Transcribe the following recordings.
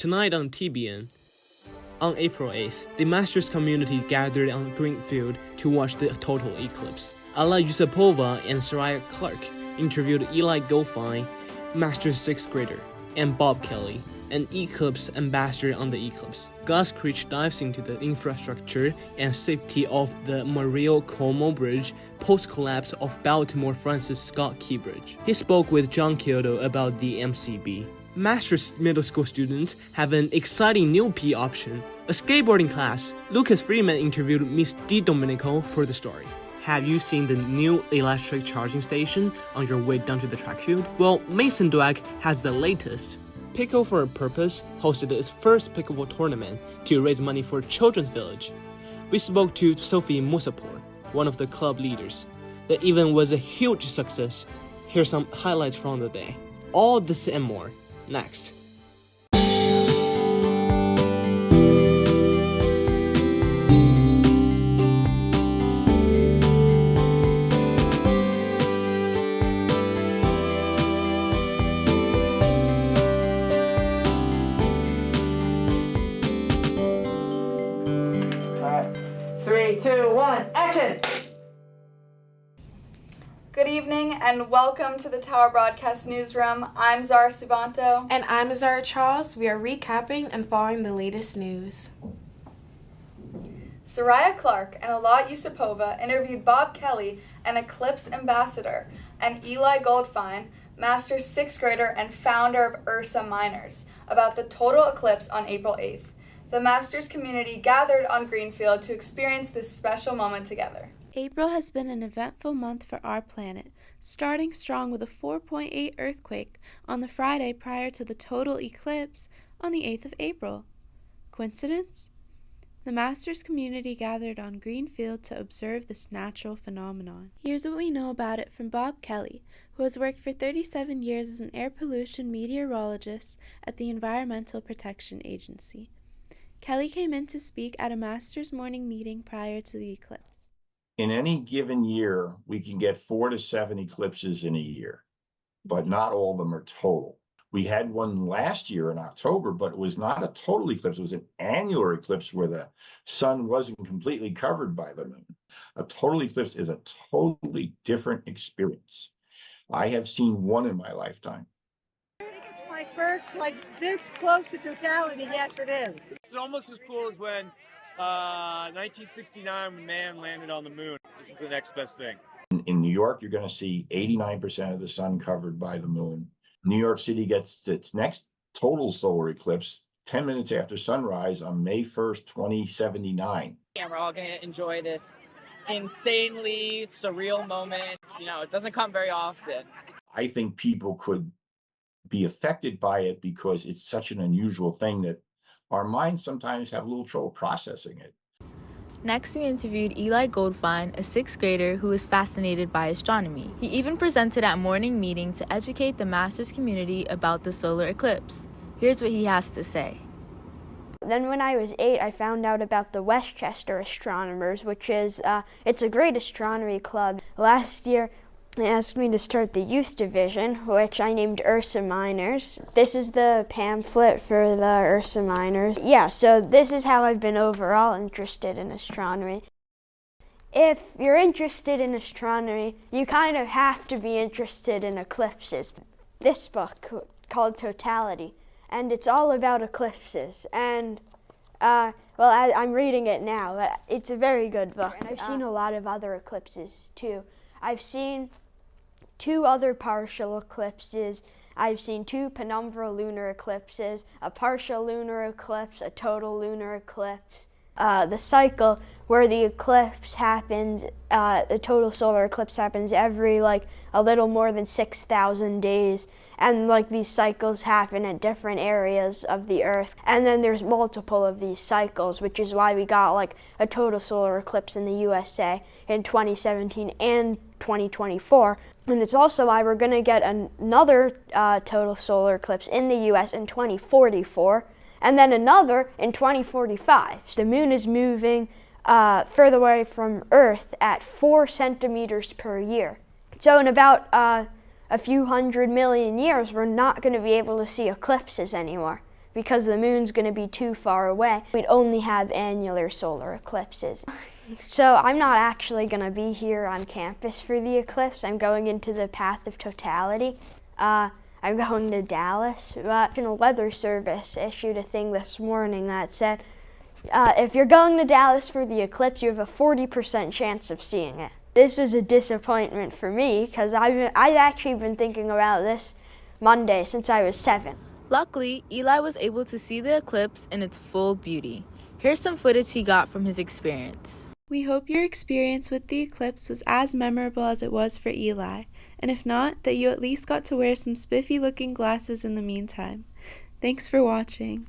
Tonight on TBN. On April 8th, the Masters community gathered on Greenfield to watch the total eclipse. Alla Yusupova and Soraya Clark interviewed Eli Goldfine, Masters 6th grader, and Bob Kelly, an Eclipse ambassador on the eclipse. Gus Creech dives into the infrastructure and safety of the Mario Cuomo Bridge post-collapse of Baltimore Francis Scott Key Bridge. He spoke with John Kyoto about the MCB. Masters middle school students have an exciting new PE option, a skateboarding class. Lucas Freeman interviewed Miss Di Domenico for the story. Have you seen the new electric charging station on your way down to the track field? Well, Mason Dweck has the latest. Pickle for a Purpose hosted its first pickleball tournament to raise money for Children's Village. We spoke to Sophie Musapur, one of the club leaders. The event was a huge success. Here's some highlights from the day. All this and more, next. Action! Good evening and welcome to the Tower Broadcast Newsroom. I'm Zara Suvanto. And I'm Zara Charles. We are recapping and following the latest news. Soraya Clark and Alla Yusupova interviewed Bob Kelly, an Eclipse ambassador, and Eli Goldfine, Masters 6th grader and founder of Ursa Miners, about the total eclipse on April 8th. The Masters community gathered on Greenfield to experience this special moment together. April has been an eventful month for our planet, starting strong with a 4.8 earthquake on the Friday prior to the total eclipse on the 8th of April. Coincidence? The Masters community gathered on Greenfield to observe this natural phenomenon. Here's what we know about it from Bob Kelly, who has worked for 37 years as an air pollution meteorologist at the Environmental Protection Agency. Kelly came in to speak at a Masters morning meeting prior to the eclipse. In any given year, we can get 4 to 7 eclipses in a year, but not all of them are total. We had one last year in October, but it was not a total eclipse. It was an annular eclipse where the sun wasn't completely covered by the moon. A total eclipse is a totally different experience. I have seen one in my lifetime. It's my first, this close to totality. Yes, it is. It's almost as cool as when 1969 when man landed on the moon. This is the next best thing. In New York, you're going to see 89% of the sun covered by the moon. New York City gets its next total solar eclipse 10 minutes after sunrise on May 1st, 2079. And we're all going to enjoy this insanely surreal moment. It doesn't come very often. I think people could be affected by it because it's such an unusual thing that our minds sometimes have a little trouble processing it. Next, we interviewed Eli Goldfine, a 6th grader who is fascinated by astronomy. He even presented at morning meeting to educate the Masters community about the solar eclipse. Here's what he has to say. Then when I was 8, I found out about the Westchester Astronomers, which is, it's a great astronomy club. Last year, they asked me to start the youth division, which I named Ursa Miners. This is the pamphlet for the Ursa Miners. Yeah, so this is how I've been overall interested in astronomy. If you're interested in astronomy, you kind of have to be interested in eclipses. This book called Totality, and it's all about eclipses. And, I'm reading it now, but it's a very good book. And I've seen a lot of other eclipses, too. I've seen 2 other partial eclipses. I've seen 2 penumbral lunar eclipses, a partial lunar eclipse, a total lunar eclipse. The cycle where the eclipse happens, the total solar eclipse happens every a little more than 6,000 days. And these cycles happen at different areas of the Earth. And then there's multiple of these cycles, which is why we got a total solar eclipse in the USA in 2017 and 2024. And it's also why we're going to get another total solar eclipse in the US in 2044, and then another in 2045. The moon is moving further away from Earth at 4 centimeters per year. So in about a few 100 million years, we're not going to be able to see eclipses anymore. because the moon's going to be too far away, we'd only have annular solar eclipses. So I'm not actually going to be here on campus for the eclipse. I'm going into the path of totality. I'm going to Dallas. The National Weather Service issued a thing this morning that said, if you're going to Dallas for the eclipse, you have a 40% chance of seeing it. This was a disappointment for me because I've actually been thinking about this Monday since I was 7. Luckily, Eli was able to see the eclipse in its full beauty. Here's some footage he got from his experience. We hope your experience with the eclipse was as memorable as it was for Eli, and if not, that you at least got to wear some spiffy-looking glasses in the meantime. Thanks for watching.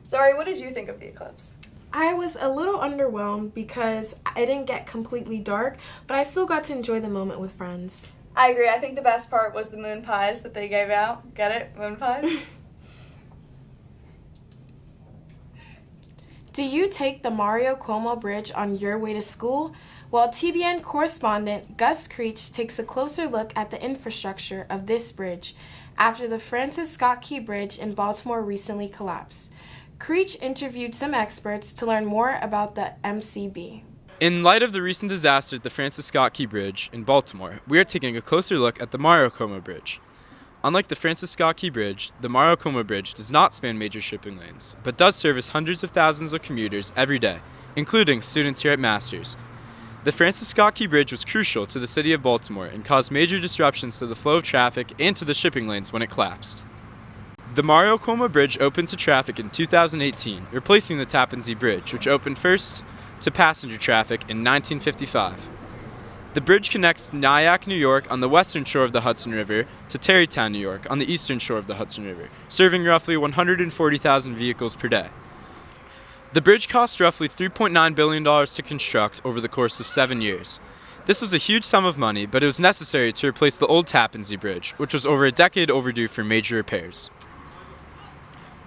Zari, what did you think of the eclipse? I was a little underwhelmed because it didn't get completely dark, but I still got to enjoy the moment with friends. I agree. I think the best part was the moon pies that they gave out. Get it? Moon pies? Do you take the Mario Cuomo Bridge on your way to school? Well, TBN correspondent Gus Creech takes a closer look at the infrastructure of this bridge after the Francis Scott Key Bridge in Baltimore recently collapsed. Creech interviewed some experts to learn more about the MCB. In light of the recent disaster at the Francis Scott Key Bridge in Baltimore, we are taking a closer look at the Mario Cuomo Bridge. Unlike the Francis Scott Key Bridge, the Mario Cuomo Bridge does not span major shipping lanes, but does service hundreds of thousands of commuters every day, including students here at Masters. The Francis Scott Key Bridge was crucial to the city of Baltimore and caused major disruptions to the flow of traffic and to the shipping lanes when it collapsed. The Mario Cuomo Bridge opened to traffic in 2018, replacing the Tappan Zee Bridge, which opened first to passenger traffic in 1955. The bridge connects Nyack, New York on the western shore of the Hudson River to Tarrytown, New York on the eastern shore of the Hudson River, serving roughly 140,000 vehicles per day. The bridge cost roughly $3.9 billion to construct over the course of 7 years. This was a huge sum of money, but it was necessary to replace the old Tappan Zee Bridge, which was over a decade overdue for major repairs.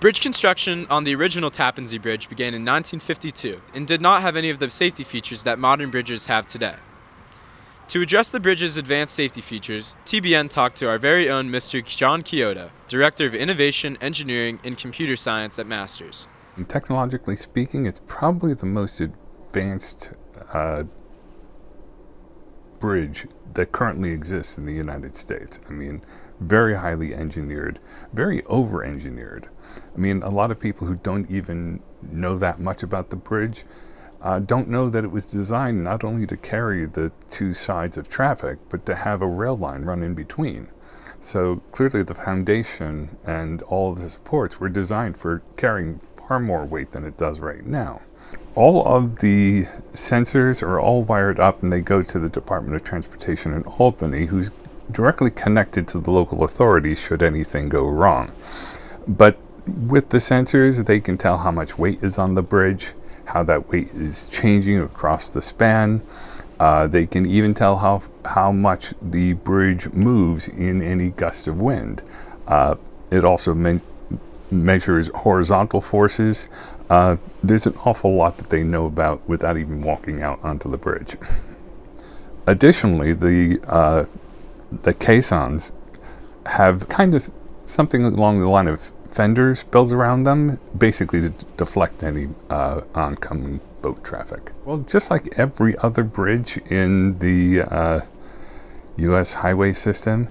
Bridge construction on the original Tappan Zee Bridge began in 1952 and did not have any of the safety features that modern bridges have today. To address the bridge's advanced safety features, TBN talked to our very own Mr. John Chiodo, Director of Innovation, Engineering, and Computer Science at Masters. And technologically speaking, it's probably the most advanced bridge that currently exists in the United States. I mean, very highly engineered, very over-engineered. I mean, a lot of people who don't even know that much about the bridge don't know that it was designed not only to carry the two sides of traffic, but to have a rail line run in between. So clearly the foundation and all of the supports were designed for carrying far more weight than it does right now. All of the sensors are all wired up and they go to the Department of Transportation in Albany, who's directly connected to the local authorities should anything go wrong. But with the sensors, they can tell how much weight is on the bridge, how that weight is changing across the span. They can even tell how much the bridge moves in any gust of wind. It also measures horizontal forces. There's an awful lot that they know about without even walking out onto the bridge. Additionally, the caissons have kind of something along the line of fenders built around them, basically to deflect any oncoming boat traffic. Well, just like every other bridge in the U.S. highway system,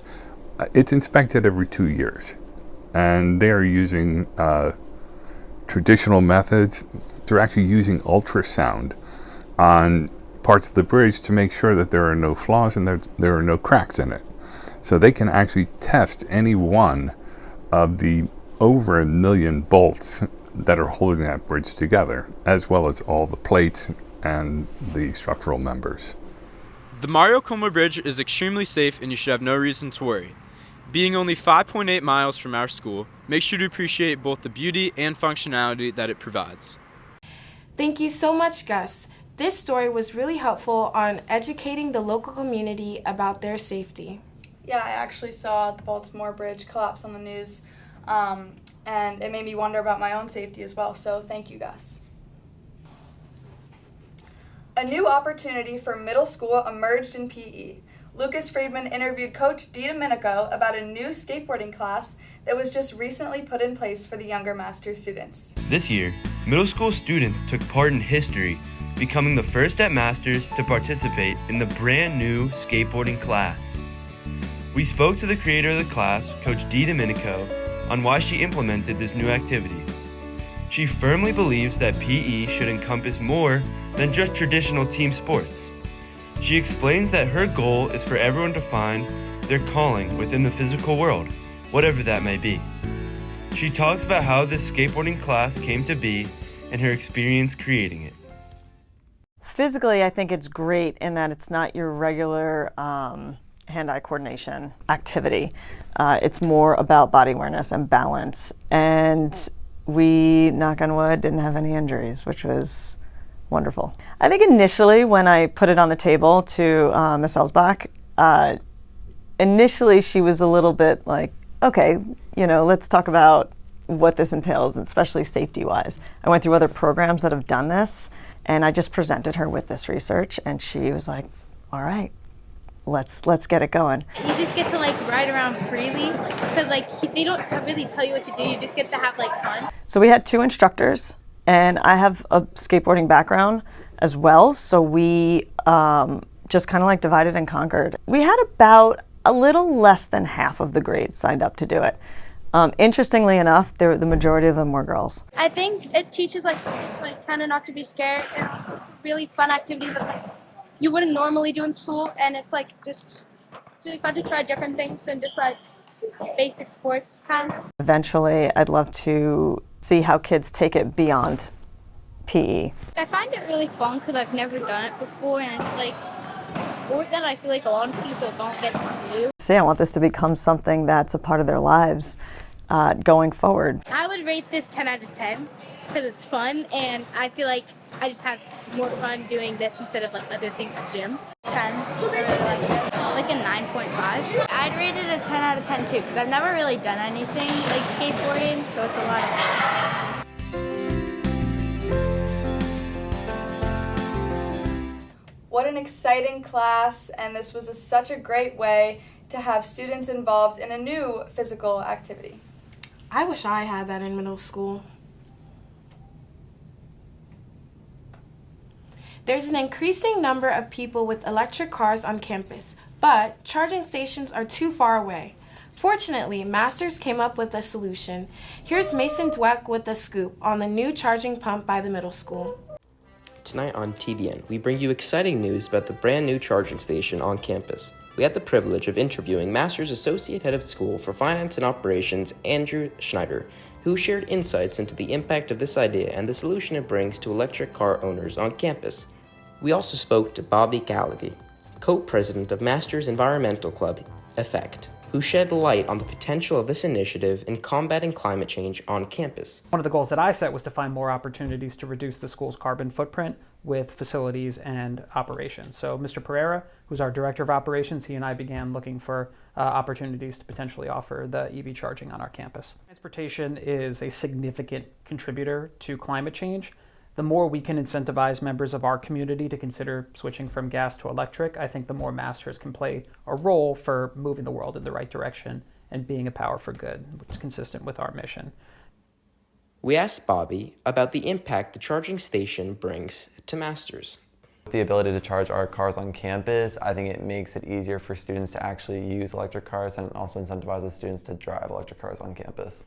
it's inspected every 2 years. And they are using traditional methods. They're actually using ultrasound on parts of the bridge to make sure that there are no flaws and there are no cracks in it. So they can actually test any one of the over 1 million bolts that are holding that bridge together, as well as all the plates and the structural members. The Mario Cuomo Bridge is extremely safe and you should have no reason to worry. Being only 5.8 miles from our school, make sure to appreciate both the beauty and functionality that it provides. Thank you so much, Gus. This story was really helpful on educating the local community about their safety. Yeah, I actually saw the Baltimore Bridge collapse on the news, and it made me wonder about my own safety as well, so thank you, Gus. A new opportunity for middle school emerged in PE. Lucas Friedman interviewed Coach DiDomenico about a new skateboarding class that was just recently put in place for the younger Masters students. This year, middle school students took part in history, becoming the first at Masters to participate in the brand new skateboarding class. We spoke to the creator of the class, Coach DiDomenico, on why she implemented this new activity. She firmly believes that PE should encompass more than just traditional team sports. She explains that her goal is for everyone to find their calling within the physical world, whatever that may be. She talks about how this skateboarding class came to be and her experience creating it. Physically, I think it's great in that it's not your regular hand-eye coordination activity. It's more about body awareness and balance. And we, knock on wood, didn't have any injuries, which was wonderful. I think initially when I put it on the table to Ms. Elsbach, initially she was a little bit like, okay, let's talk about what this entails, especially safety-wise. I went through other programs that have done this, and I just presented her with this research, and she was like, all right, let's get it going. You just get to ride around freely, because they don't really tell you what to do. You just get to have fun. So we had 2 instructors, and I have a skateboarding background as well, so we just kind of divided and conquered. We had about a little less than half of the grade signed up to do it. Interestingly enough, the majority of them were girls. I think it teaches kids kind of not to be scared, and also it's a really fun activity that's you wouldn't normally do in school, and it's it's really fun to try different things than just basic sports kind of. Eventually, I'd love to see how kids take it beyond PE. I find it really fun because I've never done it before, and it's a sport that I feel a lot of people don't get to do. See, I want this to become something that's a part of their lives going forward. I would rate this 10 out of 10 because it's fun, and I feel I just have more fun doing this instead of other things at gym. 10. So a 9.5. I'd rate it a 10 out of 10 too, because I've never really done anything like skateboarding, so it's a lot of fun. What an exciting class, and this was such a great way to have students involved in a new physical activity. I wish I had that in middle school. There's an increasing number of people with electric cars on campus, but charging stations are too far away. Fortunately, Masters came up with a solution. Here's Mason Dweck with the scoop on the new charging pump by the middle school. Tonight on TBN, we bring you exciting news about the brand new charging station on campus. We had the privilege of interviewing Masters Associate Head of School for Finance and Operations, Andrew Schneider, who shared insights into the impact of this idea and the solution it brings to electric car owners on campus. We also spoke to Bobby Gallagher, co-president of Masters Environmental Club, Effect, who shed light on the potential of this initiative in combating climate change on campus. One of the goals that I set was to find more opportunities to reduce the school's carbon footprint with facilities and operations. So Mr. Pereira, who's our director of operations, he and I began looking for opportunities to potentially offer the EV charging on our campus. Transportation is a significant contributor to climate change. The more we can incentivize members of our community to consider switching from gas to electric, I think the more Masters can play a role for moving the world in the right direction and being a power for good, which is consistent with our mission. We asked Bobby about the impact the charging station brings to Masters. The ability to charge our cars on campus, I think it makes it easier for students to actually use electric cars and also incentivizes students to drive electric cars on campus.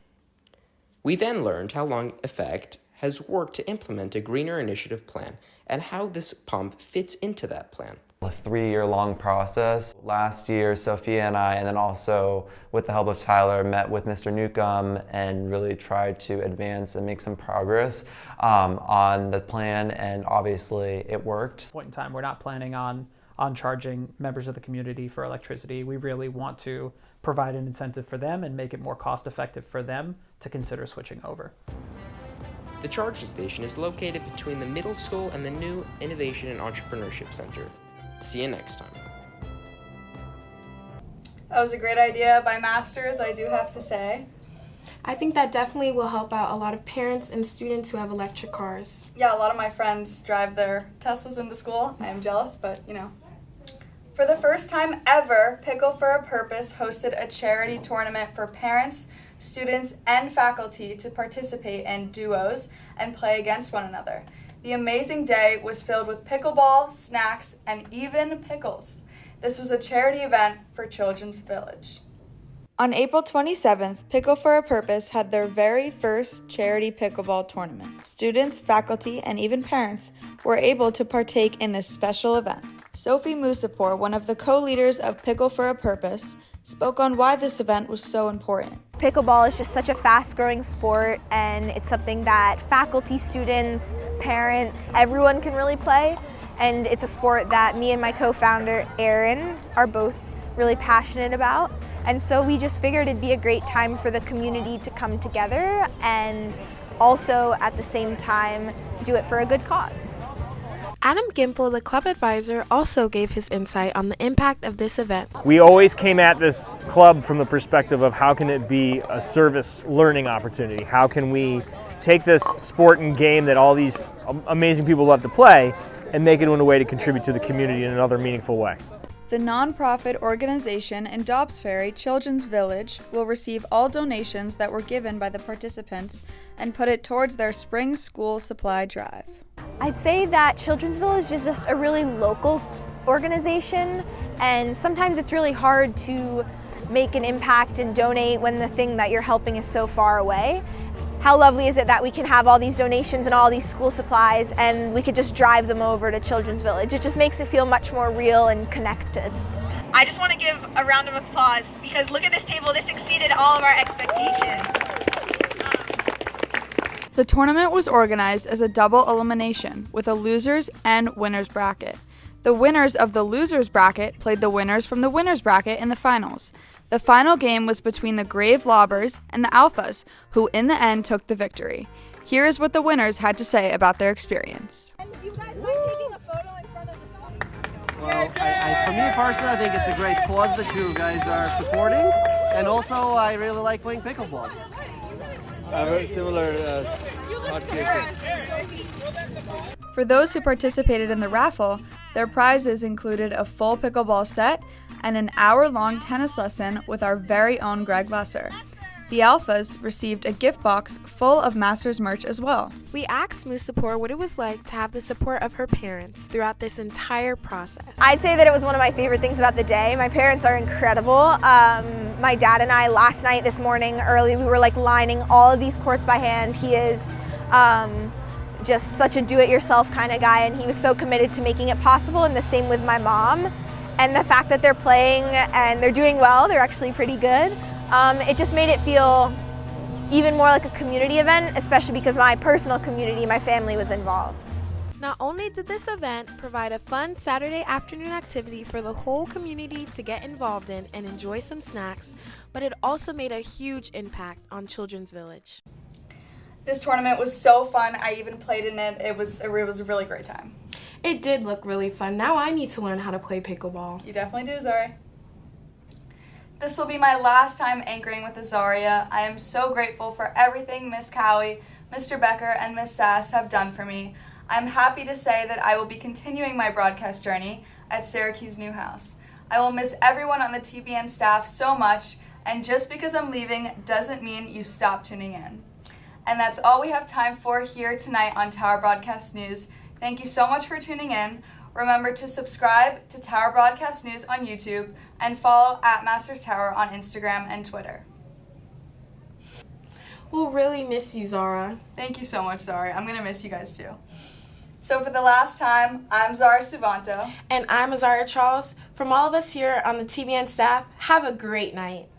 We then learned how long Effect has worked to implement a greener initiative plan and how this pump fits into that plan. A 3-year-long process. Last year, Sophia and I, and then also with the help of Tyler, met with Mr. Newcomb and really tried to advance and make some progress on the plan, and obviously it worked. At this point in time, we're not planning on charging members of the community for electricity. We really want to provide an incentive for them and make it more cost-effective for them to consider switching over. The charging station is located between the middle school and the new Innovation and Entrepreneurship Center. See you next time. That was a great idea by Masters, I do have to say. I think that definitely will help out a lot of parents and students who have electric cars. Yeah, a lot of my friends drive their Teslas into school. I am jealous, but For the first time ever, Pickle for a Purpose hosted a charity tournament for parents, students, and faculty to participate in duos and play against one another. The amazing day was filled with pickleball, snacks, and even pickles. This was a charity event for Children's Village. On April 27th, Pickle for a Purpose had their very first charity pickleball tournament. Students, faculty, and even parents were able to partake in this special event. Sophie Musapur, one of the co-leaders of Pickle for a Purpose, spoke on why this event was so important. Pickleball is just such a fast-growing sport, and it's something that faculty, students, parents, everyone can really play. And it's a sport that me and my co-founder, Erin, are both really passionate about. And so we just figured it'd be a great time for the community to come together and also at the same time do it for a good cause. Adam Gimple, the club advisor, also gave his insight on the impact of this event. We always came at this club from the perspective of how can it be a service learning opportunity? How can we take this sport and game that all these amazing people love to play and make it in a way to contribute to the community in another meaningful way? The nonprofit organization in Dobbs Ferry, Children's Village, will receive all donations that were given by the participants and put it towards their spring school supply drive. I'd say that Children's Village is just a really local organization, and sometimes it's really hard to make an impact and donate when the thing that you're helping is so far away. How lovely is it that we can have all these donations and all these school supplies and we could just drive them over to Children's Village? It just makes it feel much more real and connected. I just want to give a round of applause because look at this table, this exceeded all of our expectations. The tournament was organized as a double elimination with a losers and winners bracket. The winners of the losers bracket played the winners from the winners bracket in the finals. The final game was between the Grave Lobbers and the Alphas, who in the end took the victory. Here is what the winners had to say about their experience. Well, for me personally, I think it's a great cause that you guys are supporting, and also I really like playing pickleball. Very similar For those who participated in the raffle, their prizes included a full pickleball set and an hour-long tennis lesson with our very own Greg Lesser. The Alphas received a gift box full of Masters merch as well. We asked Musapur what it was like to have the support of her parents throughout this entire process. I'd say that it was one of my favorite things about the day. My parents are incredible. My dad and I last night, this morning early, we were lining all of these courts by hand. He is just such a do-it-yourself kind of guy, and he was so committed to making it possible, and the same with my mom. And the fact that they're playing and they're doing well, they're actually pretty good, it just made it feel even more like a community event, especially because my personal community, my family was involved. Not only did this event provide a fun Saturday afternoon activity for the whole community to get involved in and enjoy some snacks, but it also made a huge impact on Children's Village. This tournament was so fun. I even played in it. It was a really great time. It did look really fun. Now I need to learn how to play pickleball. You definitely do, Zari. This will be my last time anchoring with Azaria. I am so grateful for everything Miss Cowie, Mr. Becker, and Miss Sass have done for me. I'm happy to say that I will be continuing my broadcast journey at Syracuse Newhouse. I will miss everyone on the TBN staff so much, and just because I'm leaving doesn't mean you stop tuning in. And that's all we have time for here tonight on Tower Broadcast News. Thank you so much for tuning in. Remember to subscribe to Tower Broadcast News on YouTube and follow @Masters Tower on Instagram and Twitter. We'll really miss you, Zara. Thank you so much, Zara. I'm going to miss you guys too. So for the last time, I'm Zara Suvanto. And I'm Azaria Charles. From all of us here on the TBN staff, have a great night.